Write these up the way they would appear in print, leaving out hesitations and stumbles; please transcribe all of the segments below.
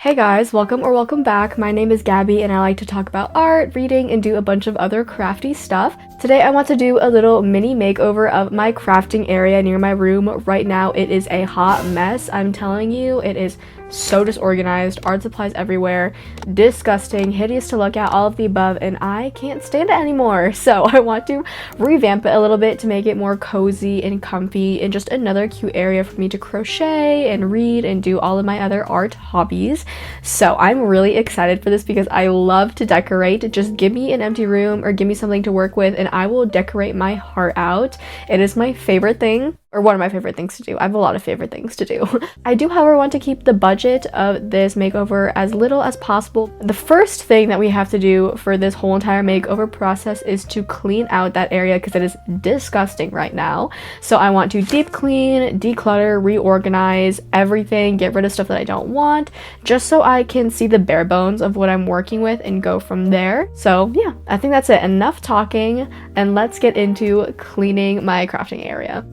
Hey guys, welcome back. My name is Gabby and I like to talk about art, reading, and do a bunch of other crafty stuff. Today I want to do a little mini makeover of my crafting area near my room. Right now it is a hot mess. I'm telling you, it is so disorganized, art supplies everywhere, disgusting, hideous to look at, all of the above, and I can't stand it anymore. So I want to revamp it a little bit to make it more cozy and comfy and just another cute area for me to crochet and read and do all of my other art hobbies. So I'm really excited for this because I love to decorate. Just give me an empty room or give me something to work with and I will decorate my heart out. It is my favorite thing. Or one of my favorite things to do. I have a lot of favorite things to do. I do, however, want to keep the budget of this makeover as little as possible. The first thing that we have to do for this whole entire makeover process is to clean out that area because it is disgusting right now. So I want to deep clean, declutter, reorganize everything, get rid of stuff that I don't want, just so I can see the bare bones of what I'm working with and go from there. So yeah, I think that's it. Enough talking, and let's get into cleaning my crafting area.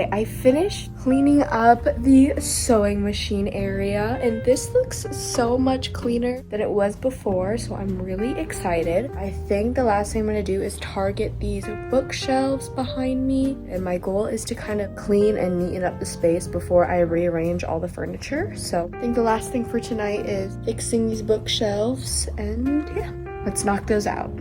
I finished cleaning up the sewing machine area and this looks so much cleaner than it was before, so I'm really excited. I think the last thing I'm going to do is target these bookshelves behind me, and my goal is to kind of clean and neaten up the space before I rearrange all the furniture. So I think the last thing for tonight is fixing these bookshelves, and yeah, let's knock those out.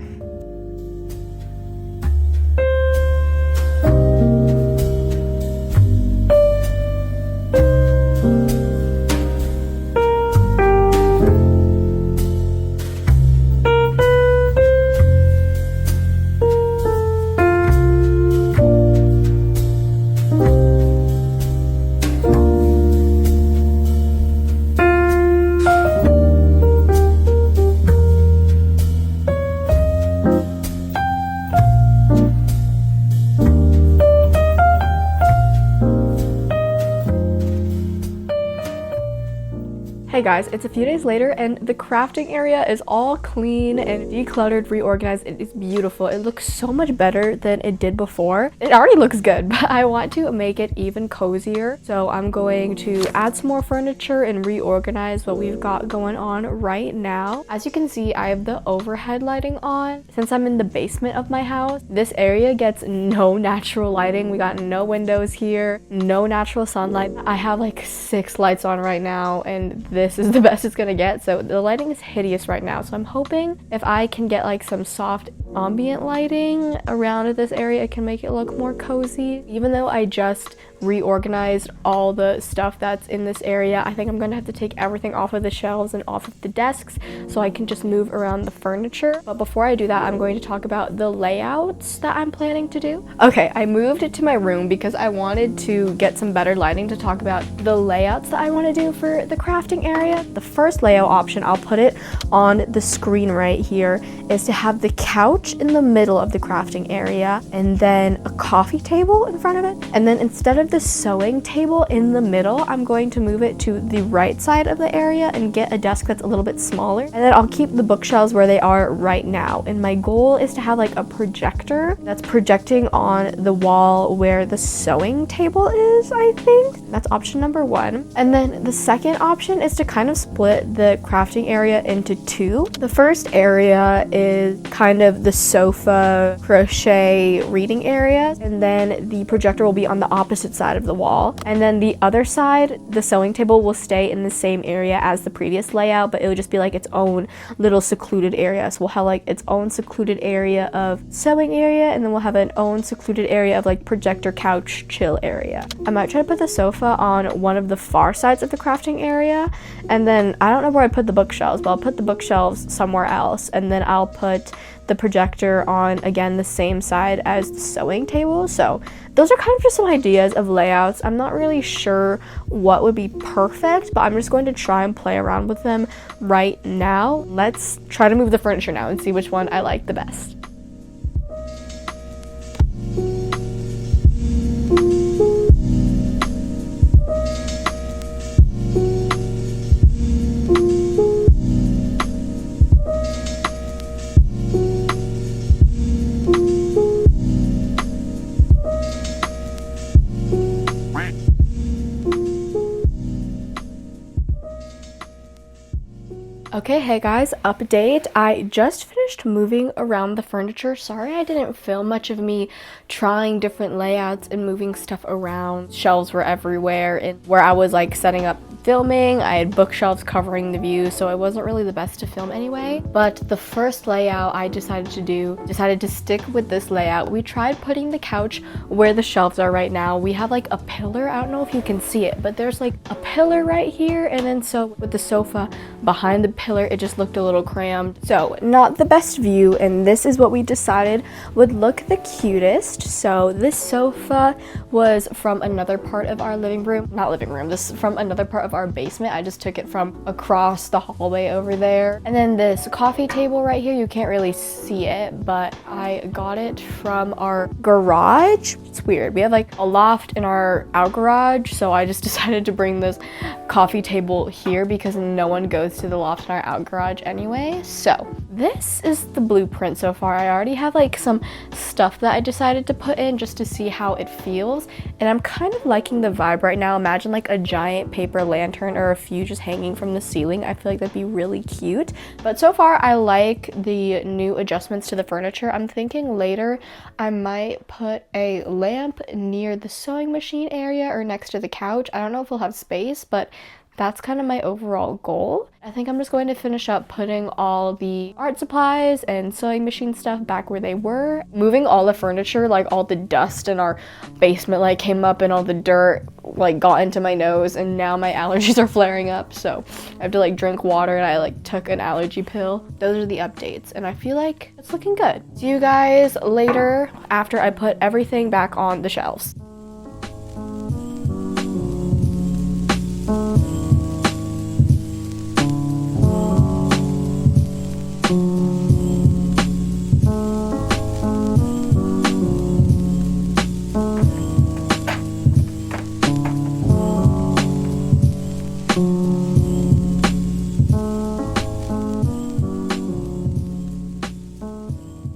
Hey guys, it's a few days later and the crafting area is all clean and decluttered, reorganized. It is beautiful. It looks so much better than it did before. It already looks good, but I want to make it even cozier. So I'm going to add some more furniture and reorganize what we've got going on right now. As you can see, I have the overhead lighting on. Since I'm in the basement of my house, this area gets no natural lighting. We got no windows here, no natural sunlight. I have like 6 lights on right now and this is the best it's gonna get. So the lighting is hideous right now, so I'm hoping if I can get like some soft ambient lighting around this area, it can make it look more cozy. Even though I just reorganized all the stuff that's in this area, I think I'm gonna have to take everything off of the shelves and off of the desks so I can just move around the furniture. But before I do that, I'm going to talk about the layouts that I'm planning to do. Okay, I moved it to my room because I wanted to get some better lighting to talk about the layouts that I want to do for the crafting area. The first layout option, I'll put it on the screen right here, is to have the couch in the middle of the crafting area and then a coffee table in front of it. And then instead of the sewing table in the middle, I'm going to move it to the right side of the area and get a desk that's a little bit smaller. And then I'll keep the bookshelves where they are right now. And my goal is to have like a projector that's projecting on the wall where the sewing table is, I think. That's option number 1. And then the second option is to kind of split the crafting area into 2. The first area is kind of the sofa, crochet, reading area, and then the projector will be on the opposite side of the wall. And then the other side, the sewing table will stay in the same area as the previous layout, but it would just be like its own little secluded area. So we'll have like its own secluded area of sewing area, and then we'll have an own secluded area of like projector, couch, chill area. I might try to put the sofa on one of the far sides of the crafting area, and then I don't know where I put the bookshelves, but I'll put the bookshelves somewhere else, and then I'll put the projector on, again, the same side as the sewing table. So those are kind of just some ideas of layouts. I'm not really sure what would be perfect, but I'm just going to try and play around with them right now. Let's try to move the furniture now and see which one I like the best. Okay, hey guys, update. I just finished moving around the furniture. Sorry I didn't film much of me trying different layouts and moving stuff around. Shelves were everywhere, and where I was like setting up filming, I had bookshelves covering the view, so it wasn't really the best to film anyway. But the first layout I decided to stick with this layout. We tried putting the couch where the shelves are right now. We have like a pillar, I don't know if you can see it, but there's like a pillar right here, and then so with the sofa behind the pillar, it just looked a little crammed. So not the best view, and this is what we decided would look the cutest. So this sofa was from another part of our this is from another part of our basement. I just took it from across the hallway over there. And then this coffee table right here, you can't really see it, but I got it from our garage. It's weird, we have like a loft in our out garage, so I just decided to bring this coffee table here because no one goes to the loft in our out garage anyway. So this is the blueprint so far. I already have like some stuff that I decided to put in just to see how it feels, and I'm kind of liking the vibe right now. Imagine like a giant paper lantern or a few just hanging from the ceiling. I feel like that'd be really cute. But so far I like the new adjustments to the furniture. I'm thinking later I might put a lamp near the sewing machine area or next to the couch. I don't know if we'll have space, but that's kind of my overall goal. I think I'm just going to finish up putting all the art supplies and sewing machine stuff back where they were. Moving all the furniture, like all the dust in our basement like came up, and all the dirt like got into my nose, and now my allergies are flaring up. So I have to like drink water, and I like took an allergy pill. Those are the updates, and I feel like it's looking good. See you guys later after I put everything back on the shelves.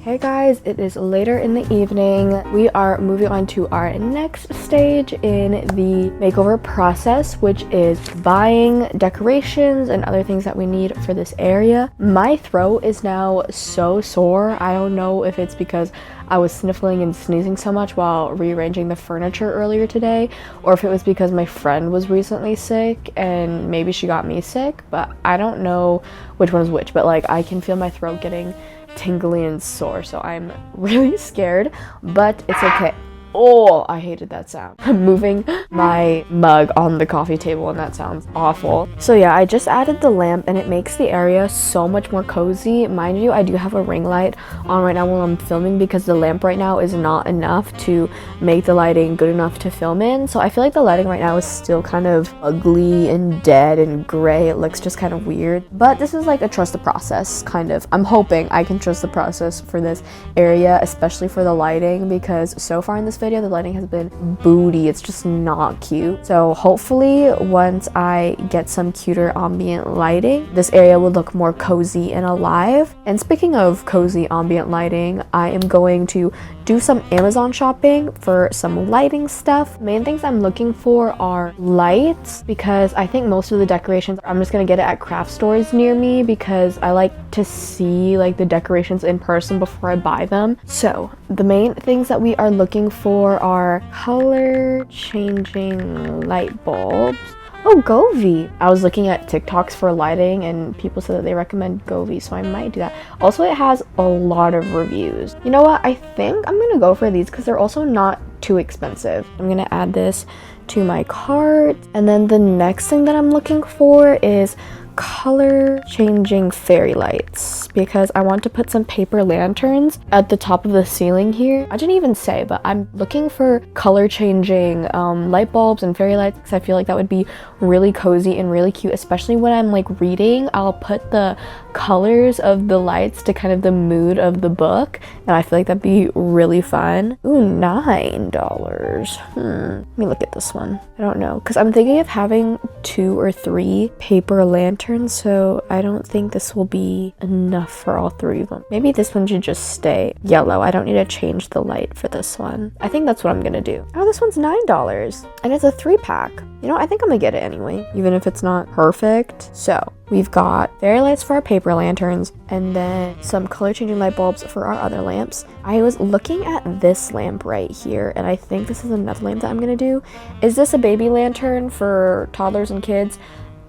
Hey guys, it is later in the evening. We are moving on to our next stage in the makeover process, which is buying decorations and other things that we need for this area. My throat is now so sore. I don't know if it's because I was sniffling and sneezing so much while rearranging the furniture earlier today, or if it was because my friend was recently sick and maybe she got me sick, but I don't know which one is which. But like I can feel my throat getting tingly and sore, so I'm really scared, but it's okay. Oh, I hated that sound. I'm moving my mug on the coffee table and that sounds awful. So yeah, I just added the lamp and it makes the area so much more cozy. Mind you, I do have a ring light on right now while I'm filming because the lamp right now is not enough to make the lighting good enough to film in. So I feel like the lighting right now is still kind of ugly and dead and gray. It looks just kind of weird, but this is like a trust the process kind of. I'm hoping I can trust the process for this area, especially for the lighting, because so far in this video the lighting has been booty. It's just not cute. So hopefully once I get some cuter ambient lighting, this area will look more cozy and alive. And speaking of cozy ambient lighting, I am going to do some Amazon shopping for some lighting stuff. Main things I'm looking for are lights, because I think most of the decorations I'm just gonna get it at craft stores near me, because I like to see like the decorations in person before I buy them. So the main things that we are looking for are color changing light bulbs. Oh, Govee. I was looking at TikToks for lighting and people said that they recommend Govee, so I might do that. Also, it has a lot of reviews. You know what? I think I'm gonna go for these because they're also not too expensive. I'm gonna add this to my cart. And then the next thing that I'm looking for is color changing fairy lights, because I want to put some paper lanterns at the top of the ceiling here. I didn't even say, but I'm looking for color changing light bulbs and fairy lights, because I feel like that would be really cozy and really cute, especially when I'm like reading. I'll put the colors of the lights to kind of the mood of the book, and I feel like that'd be really fun. Ooh, $9. Let me look at this one. I don't know, because I'm thinking of having 2 or 3 paper lanterns, so I don't think this will be enough for all 3 of them. Maybe this one should just stay yellow. I don't need to change the light for this one. I think that's what I'm gonna do. Oh, this one's $9 and it's a 3-pack. You know, I think I'm gonna get it anyway, even if it's not perfect. So we've got fairy lights for our paper lanterns, and then some color changing light bulbs for our other lamps. I was looking at this lamp right here, and I think this is another lamp that I'm gonna do. Is this a baby lantern for toddlers and kids?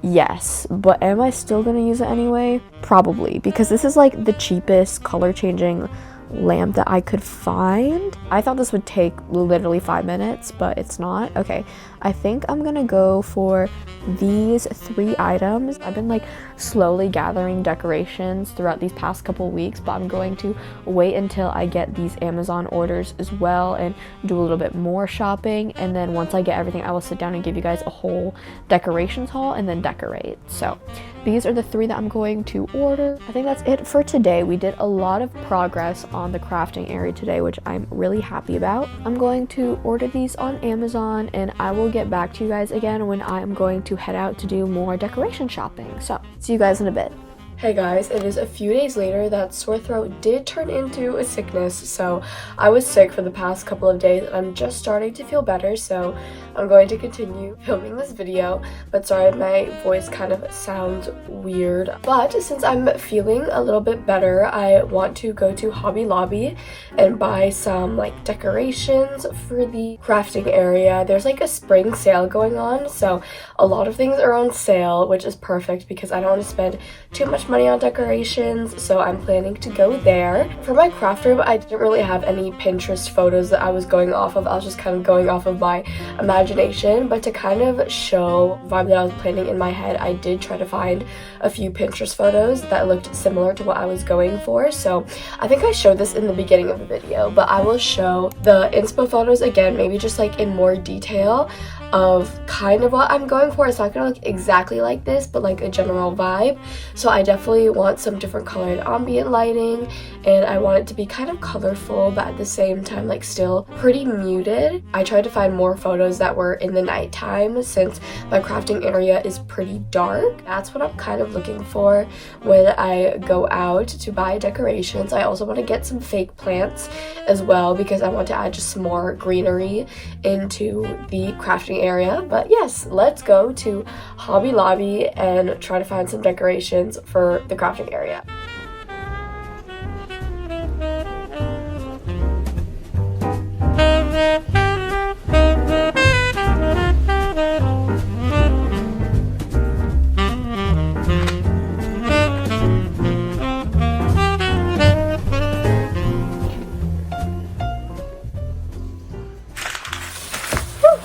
Yes, but am I still gonna use it anyway? Probably, because this is like the cheapest color changing lamp that I could find. I thought this would take literally 5 minutes, but it's not. Okay, I think I'm gonna go for these 3 items. I've been like slowly gathering decorations throughout these past couple weeks, but I'm going to wait until I get these Amazon orders as well and do a little bit more shopping, and then once I get everything, I will sit down and give you guys a whole decorations haul and then decorate. So these are the 3 that I'm going to order. I think that's it for today. We did a lot of progress on the crafting area today, which I'm really happy about. I'm going to order these on Amazon, and I will get back to you guys again when I'm going to head out to do more decoration shopping. So see you guys in a bit. Hey guys, it is a few days later that sore throat did turn into a sickness, so I was sick for the past couple of days and I'm just starting to feel better, so I'm going to continue filming this video, but sorry my voice kind of sounds weird. But since I'm feeling a little bit better, I want to go to Hobby Lobby and buy some like decorations for the crafting area. There's like a spring sale going on, so a lot of things are on sale, which is perfect because I don't want to spend too much money on decorations, so I'm planning to go there. For my craft room, I didn't really have any Pinterest photos that I was going off of. I was just kind of going off of my imagination, but to kind of show the vibe that I was planning in my head, I did try to find a few Pinterest photos that looked similar to what I was going for. So I think I showed this in the beginning of the video, but I will show the inspo photos again, maybe just like in more detail of kind of what I'm going for. It's not gonna look exactly like this, but like a general vibe. So I definitely want some different colored ambient lighting, and I want it to be kind of colorful but at the same time like still pretty muted. I tried to find more photos that were in the nighttime since my crafting area is pretty dark. That's what I'm kind of looking for when I go out to buy decorations. I also want to get some fake plants as well because I want to add just some more greenery into the crafting area. But yes, let's go to Hobby Lobby and try to find some decorations for the crafting area.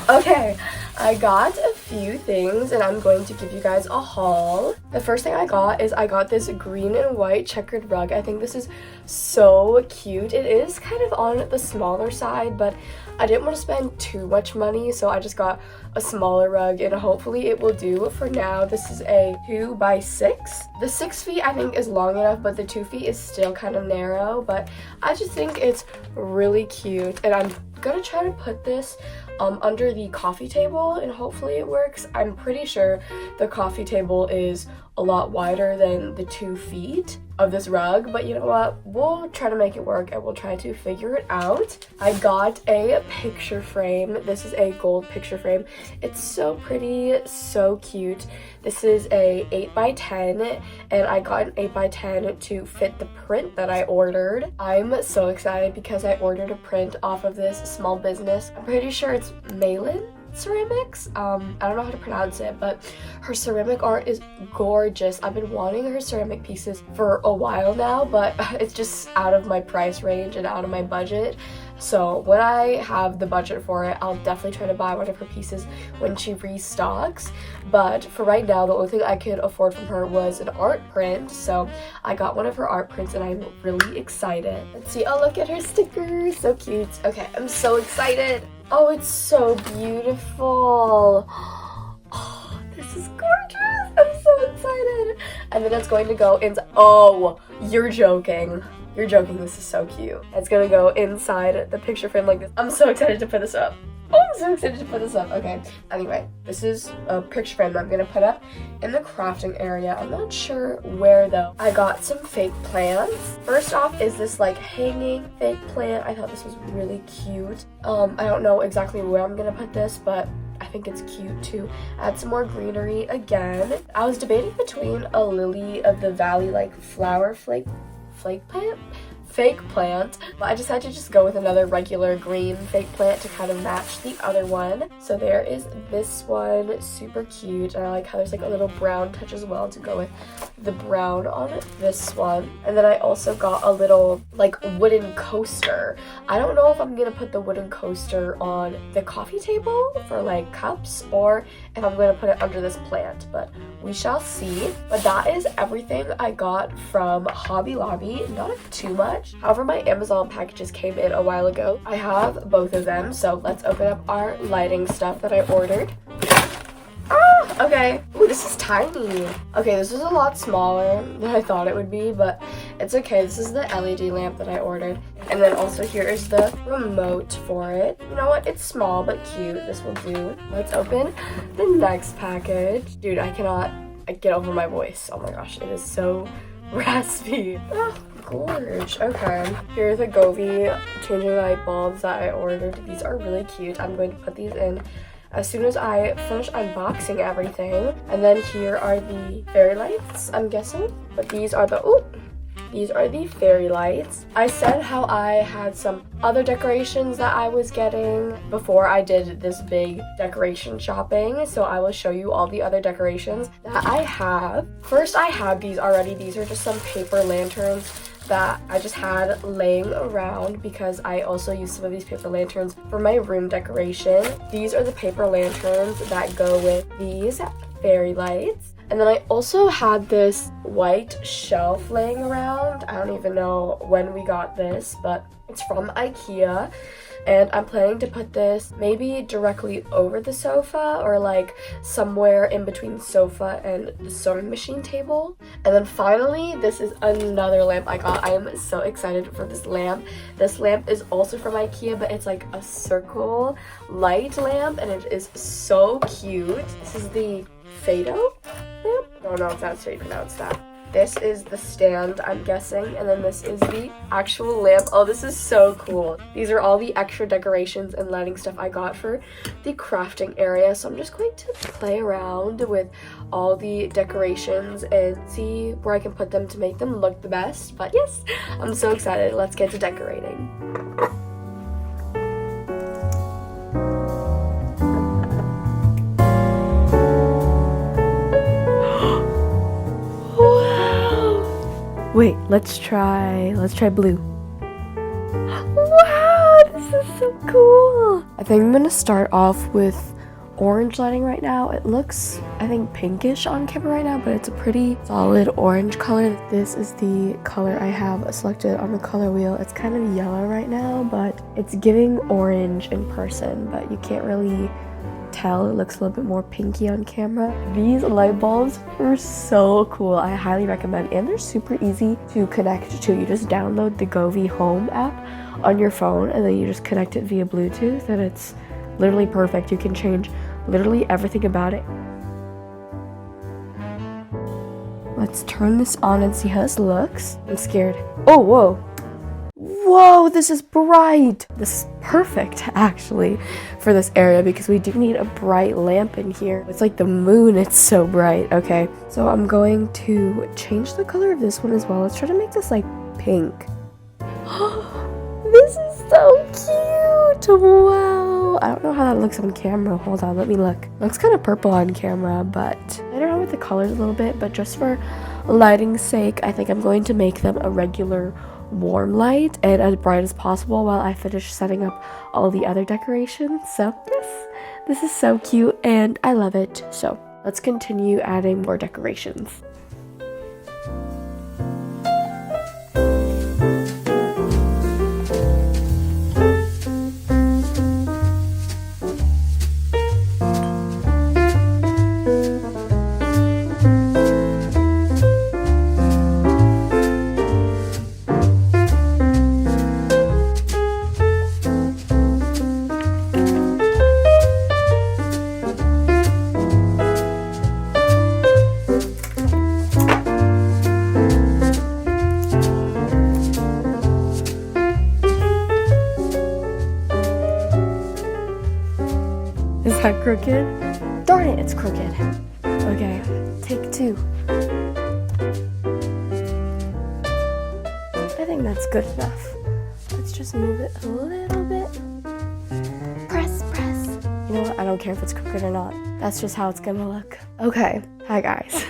Okay, I got a few things and I'm going to give you guys a haul. The first thing I got is I got this green and white checkered rug. I think this is so cute. It is kind of on the smaller side, but I didn't want to spend too much money, so I just got a smaller rug and hopefully it will do for now. This is a 2x6. The 6 feet I think is long enough, but the 2 feet is still kind of narrow, but I just think it's really cute, and I'm gonna try to put this under the coffee table and hopefully it works. I'm pretty sure the coffee table is a lot wider than the 2 feet. of this rug, but you know what? We'll try to make it work and we'll try to figure it out. I got a picture frame. This is a gold picture frame. It's so pretty, so cute. This is a 8x10 and I got an 8x10 to fit the print that I ordered. I'm so excited because I ordered a print off of this small business. I'm pretty sure it's Malin Ceramics. I don't know how to pronounce it, but her ceramic art is gorgeous. I've been wanting her ceramic pieces for a while now, but it's just out of my price range and out of my budget. So when I have the budget for it, I'll definitely try to buy one of her pieces when she restocks. But for right now, the only thing I could afford from her was an art print. So I got one of her art prints and I'm really excited. Let's see. Oh, look at her stickers. So cute. Okay, I'm so excited. Oh, it's so beautiful. Oh, this is gorgeous. I'm so excited. And then it's going to go into, oh, you're joking. You're joking, this is so cute. It's gonna go inside the picture frame like this. I'm so excited to put this up. Oh, I'm so excited to put this up. Okay, anyway, this is a picture frame that I'm gonna put up in the crafting area. I'm not sure where though. I got some fake plants. First off is this like hanging fake plant. I thought this was really cute. I don't know exactly where I'm gonna put this, but I think it's cute to add some more greenery again. I was debating between a lily of the valley like flower fake plant, but I decided to just go with another regular green fake plant to kind of match the other one. So there is this one, super cute, and I like how there's like a little brown touch as well to go with the brown on this one. And then I also got a little like wooden coaster. I don't know if I'm gonna put the wooden coaster on the coffee table for like cups or if I'm gonna put it under this plant, but we shall see. But that is everything I got from Hobby Lobby, not too much. However, my Amazon packages came in a while ago. I have both of them, so let's open up our lighting stuff that I ordered. Ah, okay. Ooh, this is tiny. Okay, this is a lot smaller than I thought it would be, but it's okay. This is the LED lamp that I ordered. And then also here is the remote for it. You know what? It's small but cute. This will do. Let's open the next package. Dude, I cannot get over my voice. Oh my gosh, it is so raspy. Ah, gorge. Okay, here are the Govee changing light bulbs that I ordered. These are really cute. I'm going to put these in as soon as I finish unboxing everything. And then here are the fairy lights, I'm guessing. But these are the fairy lights. I said how I had some other decorations that I was getting before I did this big decoration shopping, so I will show you all the other decorations that I have. First, I have these already. These are just some paper lanterns that I just had laying around because I also use some of these paper lanterns for my room decoration. These are the paper lanterns that go with these fairy lights. And then I also had this white shelf laying around. I don't even know when we got this, but it's from IKEA. And I'm planning to put this maybe directly over the sofa or like somewhere in between the sofa and the sewing machine table. And then finally, this is another lamp I got. I am so excited for this lamp. This lamp is also from IKEA, but it's like a circle light lamp and it is so cute. This is the Faten lamp? I don't know if that's how you pronounce that. This is the stand, I'm guessing, and then this is the actual lamp. Oh, this is so cool. These are all the extra decorations and lighting stuff I got for the crafting area, so I'm just going to play around with all the decorations and see where I can put them to make them look the best. But yes, I'm so excited. Let's get to decorating. Wait, let's try blue. Wow, this is so cool. I think I'm gonna start off with orange lighting right now. It looks, I think, pinkish on camera right now, but it's a pretty solid orange color. This is the color I have selected on the color wheel. It's kind of yellow right now, but it's giving orange in person, but you can't really tell. It looks a little bit more pinky on camera. These light bulbs are so cool. I highly recommend, and they're super easy to connect to. You just download the Govee Home app on your phone and then you just connect it via Bluetooth and it's literally perfect. You can change literally everything about it. let's turn this on and see how this looks. I'm scared. Oh, whoa. Whoa, this is bright. This is perfect, actually, for this area because we do need a bright lamp in here. It's like the moon, it's so bright. Okay, so I'm going to change the color of this one as well. Let's try to make this like pink. This is so cute. Wow. I don't know how that looks on camera. Hold on, let me look. Looks kind of purple on camera, but I don't know with the colors a little bit, but just for lighting's sake, I think I'm going to make them a regular warm light and as bright as possible while I finish setting up all the other decorations. So yes, this is so cute and I love it. So let's continue adding more decorations. Is that crooked? Darn it, it's crooked. Okay, take two. I think that's good enough. Let's just move it a little bit. Press, press. You know what? I don't care if it's crooked or not. That's just how it's gonna look. Okay, hi guys.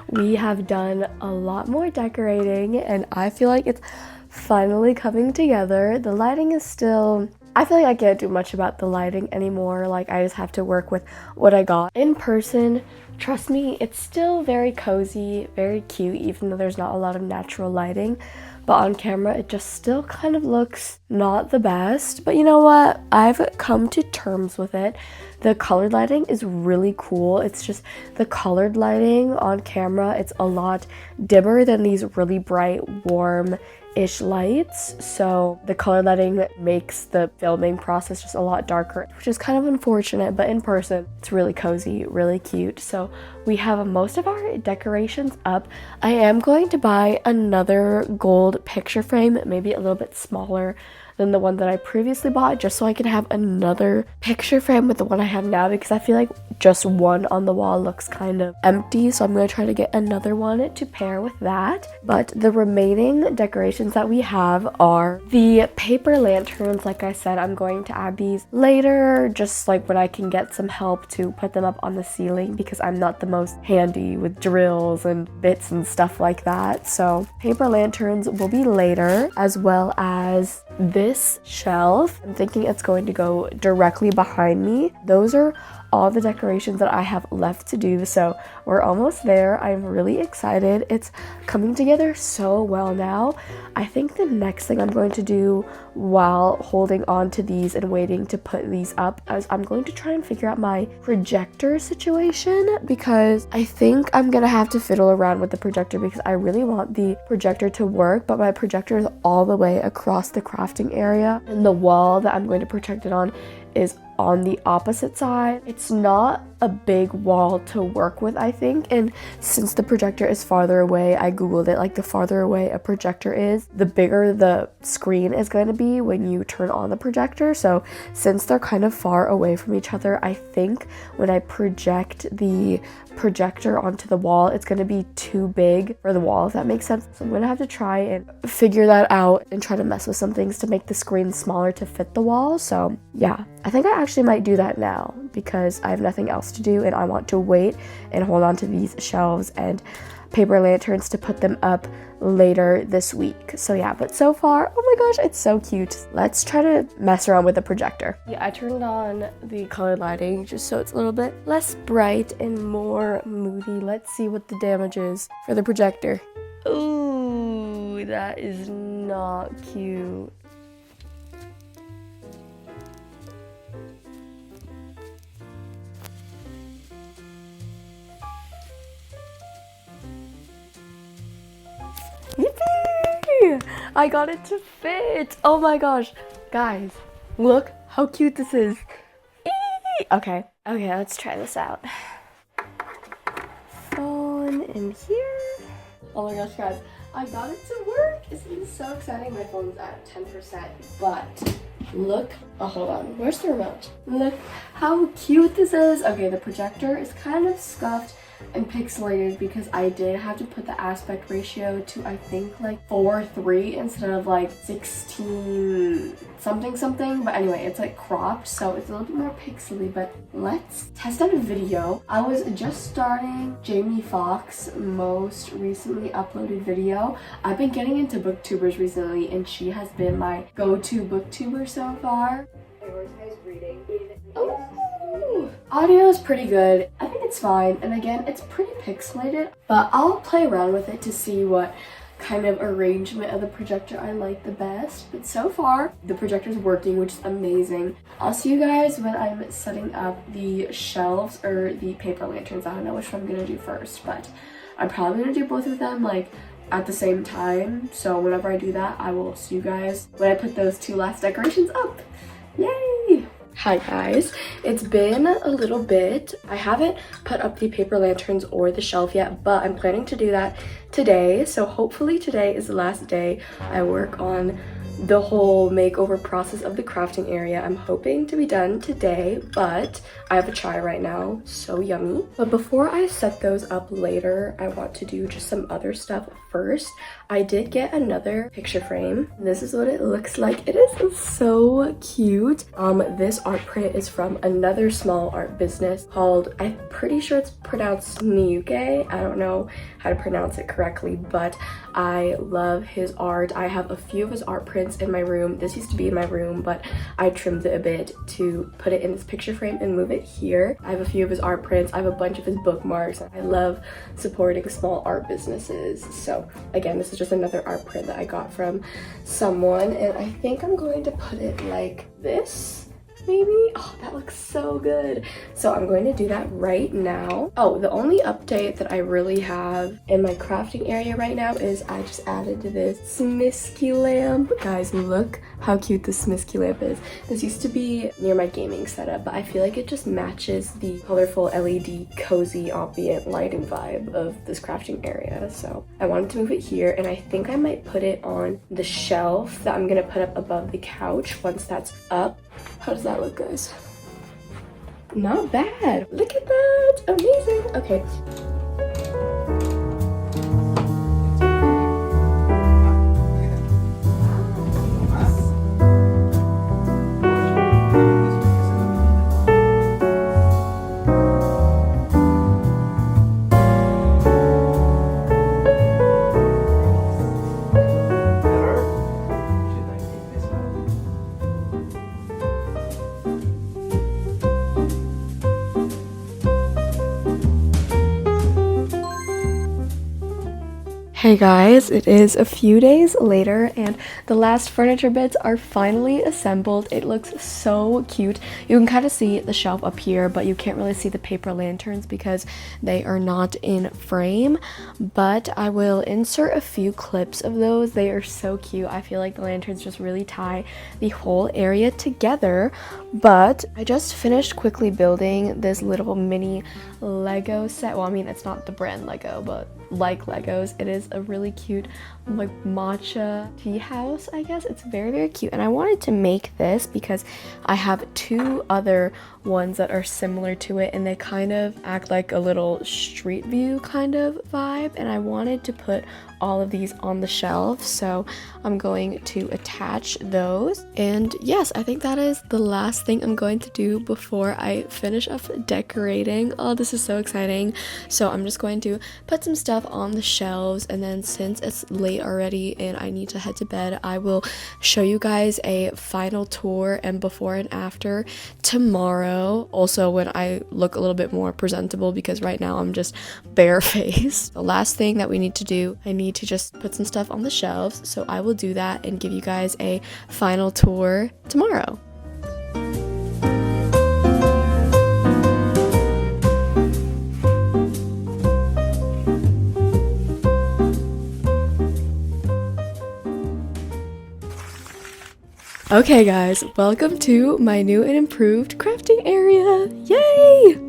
We have done a lot more decorating and I feel like it's finally coming together. The lighting is still... I feel like I can't do much about the lighting anymore. Like, I just have to work with what I got. In person, trust me, it's still very cozy, very cute, even though there's not a lot of natural lighting. But on camera, it just still kind of looks not the best. But you know what? I've come to terms with it. The colored lighting is really cool. It's just the colored lighting on camera, it's a lot dimmer than these really bright, warm-ish lights. So the color lighting makes the filming process just a lot darker, which is kind of unfortunate, but in person, it's really cozy, really cute. So we have most of our decorations up. I am going to buy another gold picture frame, maybe a little bit smaller than the one that I previously bought, just so I can have another picture frame with the one I have now, because I feel like just one on the wall looks kind of empty. So I'm going to try to get another one to pair with that. But the remaining decorations that we have are the paper lanterns. Like I said, I'm going to add these later, just like when I can get some help to put them up on the ceiling, because I'm not the most handy with drills and bits and stuff like that. So paper lanterns will be later, as well as this shelf. I'm thinking it's going to go directly behind me. Those are all the decorations that I have left to do, so we're almost there. I'm really excited. It's coming together so well now. I think the next thing I'm going to do while holding on to these and waiting to put these up is I'm going to try and figure out my projector situation, because I think I'm gonna have to fiddle around with the projector, because I really want the projector to work, but my projector is all the way across the crafting area and the wall that I'm going to project it on is on the opposite side. It's not a big wall to work with, I think, and since the projector is farther away, I googled it, like the farther away a projector is, the bigger the screen is going to be when you turn on the projector. So since they're kind of far away from each other, I think when I project the projector onto the wall, it's going to be too big for the wall, if that makes sense. So I'm going to have to try and figure that out and try to mess with some things to make the screen smaller to fit the wall. So yeah, I think I actually might do that now, because I have nothing else to do and I want to wait and hold on to these shelves and paper lanterns to put them up later this week. So yeah, but so far, oh my gosh, it's so cute. Let's try to mess around with the projector. Yeah, I turned on the colored lighting just so it's a little bit less bright and more moody. Let's see what the damage is for the projector. Ooh, that is not cute. Yippee! I got it to fit! Oh my gosh. Guys, look how cute this is. Eee! Okay, let's try this out. Phone in here. Oh my gosh, guys, I got it to work. This is so exciting. My phone's at 10%, but look, oh, hold on, where's the remote? Look how cute this is. Okay, the projector is kind of scuffed and pixelated because I did have to put the aspect ratio to, I think, like 4:3 instead of like 16 something, but anyway, it's like cropped, so it's a little bit more pixely. But let's test out a video. I was just starting Jamie Foxx's most recently uploaded video. I've been getting into booktubers recently, and she has been my go-to booktuber so far. Prioritize reading. Oh, audio is pretty good. I think it's fine, and again, it's pretty pixelated, but I'll play around with it to see what kind of arrangement of the projector I like the best. But so far, the projector's working, which is amazing. I'll see you guys when I'm setting up the shelves or the paper lanterns. I don't know which one I'm gonna do first, but I'm probably gonna do both of them like at the same time. So whenever I do that, I will see you guys when I put those two last decorations up. Yay! Hi guys, it's been a little bit. I haven't put up the paper lanterns or the shelf yet, but I'm planning to do that today. So hopefully today is the last day I work on the whole makeover process of the crafting area. I'm hoping to be done today, but I have a chai right now, so yummy. But before I set those up later, I want to do just some other stuff first. I did get another picture frame. This is what it looks like. It is so cute. This art print is from another small art business called, I'm pretty sure it's pronounced Niuke. I don't know how to pronounce it correctly, but I love his art. I have a few of his art prints in my room. This used to be in my room, but I trimmed it a bit to put it in this picture frame and move it here. I have a few of his art prints. I have a bunch of his bookmarks. I love supporting small art businesses. So again, this is just another art print that I got from someone, and I think I'm going to put it like this. Maybe? Oh, that looks so good. So I'm going to do that right now. Oh, the only update that I really have in my crafting area right now is I just added this Smisky lamp. Guys, look how cute this Smisky lamp is. This used to be near my gaming setup, but I feel like it just matches the colorful LED cozy ambient lighting vibe of this crafting area. So I wanted to move it here, and I think I might put it on the shelf that I'm gonna put up above the couch once that's up. How does that look, guys? Not bad. Look at that. Amazing. Okay. Hey guys, it is a few days later and the last furniture bits are finally assembled. It looks so cute. You can kind of see the shelf up here, but you can't really see the paper lanterns because they are not in frame. But I will insert a few clips of those. They are so cute. I feel like the lanterns just really tie the whole area together. But I just finished quickly building this little mini Lego set. Well, I mean, it's not the brand Lego, but like Legos. It is a really cute like matcha tea house, I guess. It's very, very cute, and I wanted to make this because I have two other ones that are similar to it, and they kind of act like a little street view kind of vibe, and I wanted to put all of these on the shelf, so I'm going to attach those. And yes, I think that is the last thing I'm going to do before I finish up decorating. Oh, this is so exciting. So I'm just going to put some stuff on the shelves, and then since it's late already and I need to head to bed, I will show you guys a final tour and before and after tomorrow, also when I look a little bit more presentable, because right now I'm just barefaced. The last thing that we need to do, I need to just put some stuff on the shelves, so I will do that and give you guys a final tour tomorrow. Okay guys, welcome to my new and improved crafting area. Yay!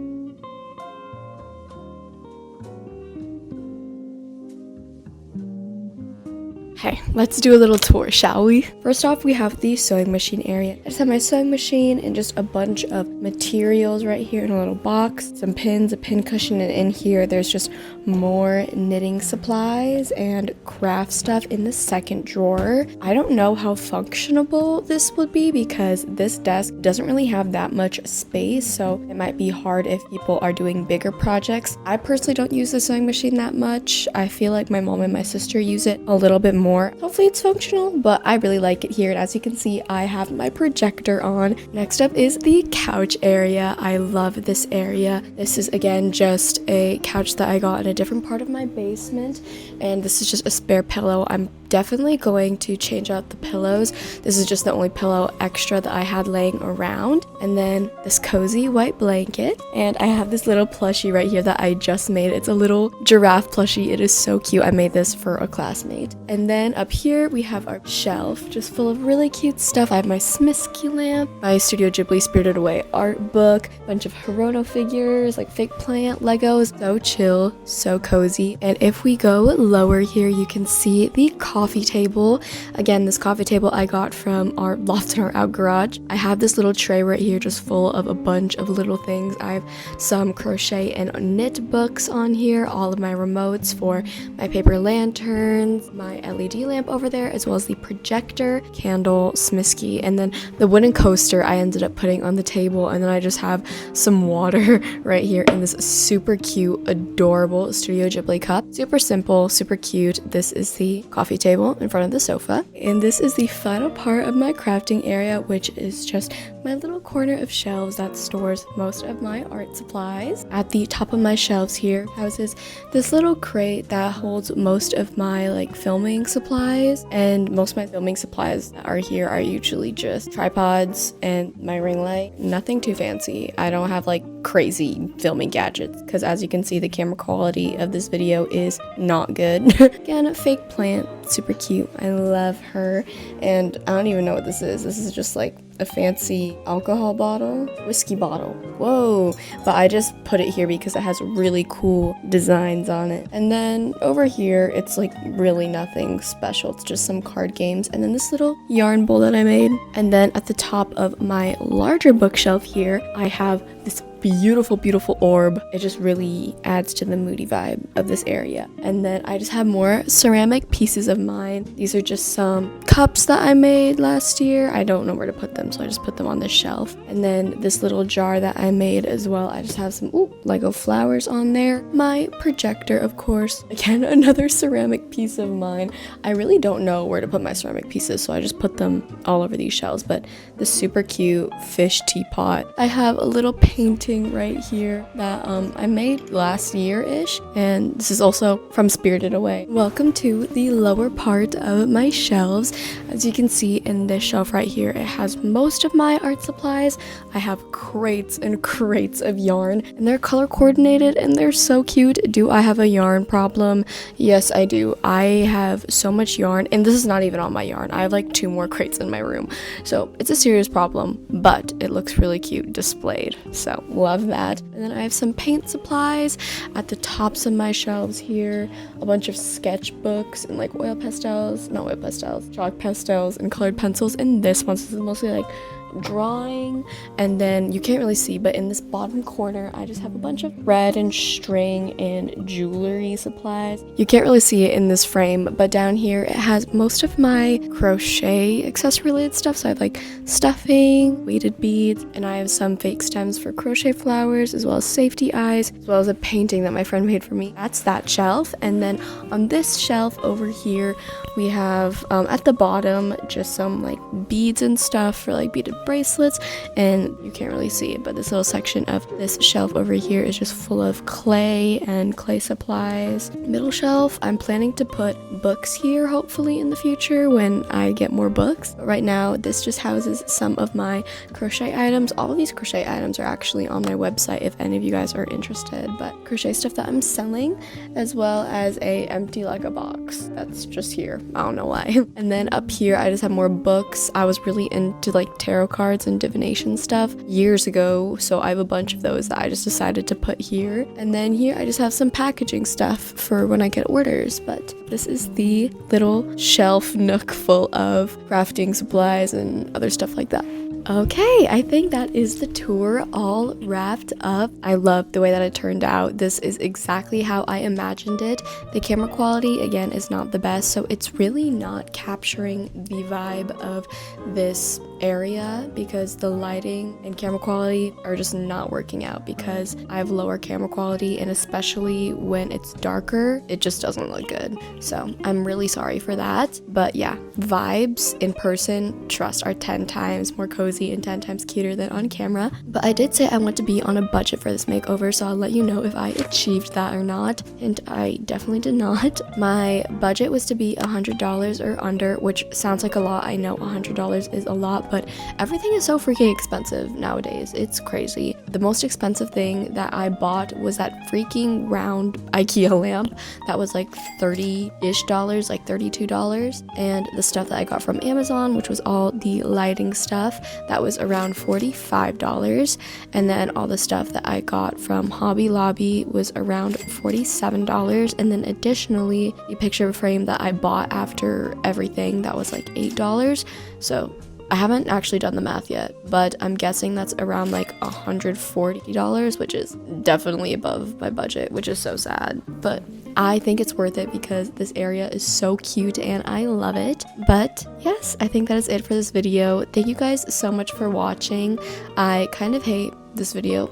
Okay, let's do a little tour, shall we? First off, we have the sewing machine area. I just have my sewing machine and just a bunch of materials right here in a little box. Some pins, a pin cushion, and in here there's just more knitting supplies and craft stuff in the second drawer. I don't know how functionable this would be because this desk doesn't really have that much space, so it might be hard if people are doing bigger projects. I personally don't use the sewing machine that much. I feel like my mom and my sister use it a little bit more. Hopefully it's functional, but I really like it here. And as you can see, I have my projector on. Next up is the couch area. I love this area. This is again just a couch that I got in a different part of my basement, and this is just a spare pillow. I'm definitely going to change out the pillows. This is just the only pillow extra that I had laying around. And then this cozy white blanket, and I have this little plushie right here that I just made. It's a little giraffe plushie. It is so cute. I made this for a classmate. And then up here we have our shelf just full of really cute stuff. I have my Smisky lamp, my Studio Ghibli Spirited Away art book, a bunch of Hirono figures, like fake plant Legos. So chill, so cozy. And if we go lower here, you can see the coffee table. Again, this coffee table I got from our loft in our out garage. I have this little tray right here just full of a bunch of little things. I have some crochet and knit books on here, all of my remotes for my paper lanterns, my LED lamp over there, as well as the projector, candle, Smisky, and then the wooden coaster I ended up putting on the table. And then I just have some water right here in this super cute, adorable Studio Ghibli cup. Super simple, super cute. This is the coffee table in front of the sofa. And this is the final part of my crafting area, which is just my little corner of shelves that stores most of my art supplies. At the top of my shelves here houses this little crate that holds most of my like filming supplies, and most of my filming supplies that are here are usually just tripods and my ring light. Nothing too fancy. I don't have like crazy filming gadgets because as you can see, the camera quality of this video is not good. Again, a fake plant, super cute. I love her. And I don't even know what this is. This is just like a fancy alcohol bottle, whiskey bottle. Whoa. But I just put it here because it has really cool designs on it. And then over here, it's like really nothing special. It's just some card games. And then this little yarn bowl that I made. And then at the top of my larger bookshelf here, I have this beautiful orb. It just really adds to the moody vibe of this area. And then I just have more ceramic pieces of mine. These are just some cups that I made last year. I don't know where to put them, so I just put them on this shelf. And then this little jar that I made as well. I just have some Lego flowers on there. My projector, of course. Again, another ceramic piece of mine. I really don't know where to put my ceramic pieces, so I just put them all over these shelves. But the super cute fish teapot. I have a little painting right here that I made last year-ish, and this is also from Spirited Away. Welcome to the lower part of my shelves. As you can see in this shelf right here, it has most of my art supplies. I have crates and crates of yarn, and they're color coordinated and they're so cute. Do I have a yarn problem? Yes, I do. I have so much yarn, and this is not even all my yarn. I have like 2 more crates in my room, so it's a serious problem, but it looks really cute displayed, so love that. And then I have some paint supplies at the tops of my shelves here, a bunch of sketchbooks and like chalk pastels and colored pencils. And this one is mostly like drawing. And then you can't really see, but in this bottom corner I just have a bunch of thread and string and jewelry supplies. You can't really see it in this frame, but down here it has most of my crochet accessory related stuff. So I have like stuffing, weighted beads, and I have some fake stems for crochet flowers, as well as safety eyes, as well as a painting that my friend made for me. That's that shelf. And then on this shelf over here we have at the bottom just some like beads and stuff for like beaded bracelets, and you can't really see it, but this little section of this shelf over here is just full of clay and clay supplies. Middle shelf, I'm planning to put books here hopefully in the future when I get more books, but right now this just houses some of my crochet items. All of these crochet items are actually on my website if any of you guys are interested, but crochet stuff that I'm selling, as well as a empty Lego box that's just here. I don't know why. And then up here I just have more books. I was really into like tarot cards and divination stuff years ago, so I have a bunch of those that I just decided to put here. And then here I just have some packaging stuff for when I get orders, but this is the little shelf nook full of crafting supplies and other stuff like that. Okay, I think that is the tour all wrapped up. I love the way that it turned out. This is exactly how I imagined it. The camera quality, again, is not the best, so it's really not capturing the vibe of this area because the lighting and camera quality are just not working out because I have lower camera quality, and especially when it's darker, it just doesn't look good. So I'm really sorry for that. But yeah, vibes in person, trust, are 10 times more cozy and 10 times cuter than on camera. But I did say I want to be on a budget for this makeover, so I'll let you know if I achieved that or not, and I definitely did not. My budget was to be $100 or under, which sounds like a lot. I know $100 is a lot, but everything is so freaking expensive nowadays. It's crazy. The most expensive thing that I bought was that freaking round IKEA lamp that was like $30-ish, like $32, and the stuff that I got from Amazon, which was all the lighting stuff, that was around $45, and then all the stuff that I got from Hobby Lobby was around $47, and then additionally the picture frame that I bought after everything, that was like $8. So I haven't actually done the math yet, but I'm guessing that's around like $140, which is definitely above my budget, which is so sad. But I think it's worth it because this area is so cute and I love it. But yes, I think that is it for this video. Thank you guys so much for watching. I kind of hate this video,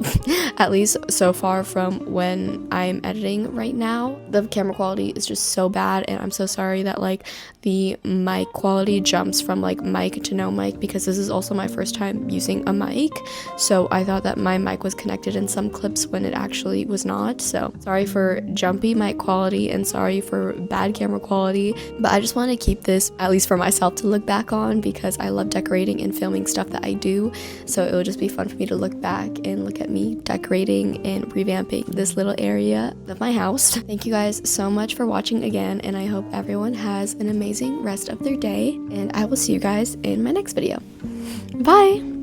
at least so far from when I'm editing right now. The camera quality is just so bad, and I'm so sorry that like the mic quality jumps from like mic to no mic because this is also my first time using a mic, so I thought that my mic was connected in some clips when it actually was not. So sorry for jumpy mic quality and sorry for bad camera quality, but I just want to keep this at least for myself to look back on because I love decorating and filming stuff that I do, so it will just be fun for me to look back and look at me decorating and revamping this little area of my house. Thank you guys so much for watching again, and I hope everyone has an amazing rest of their day, and I will see you guys in my next video. Bye!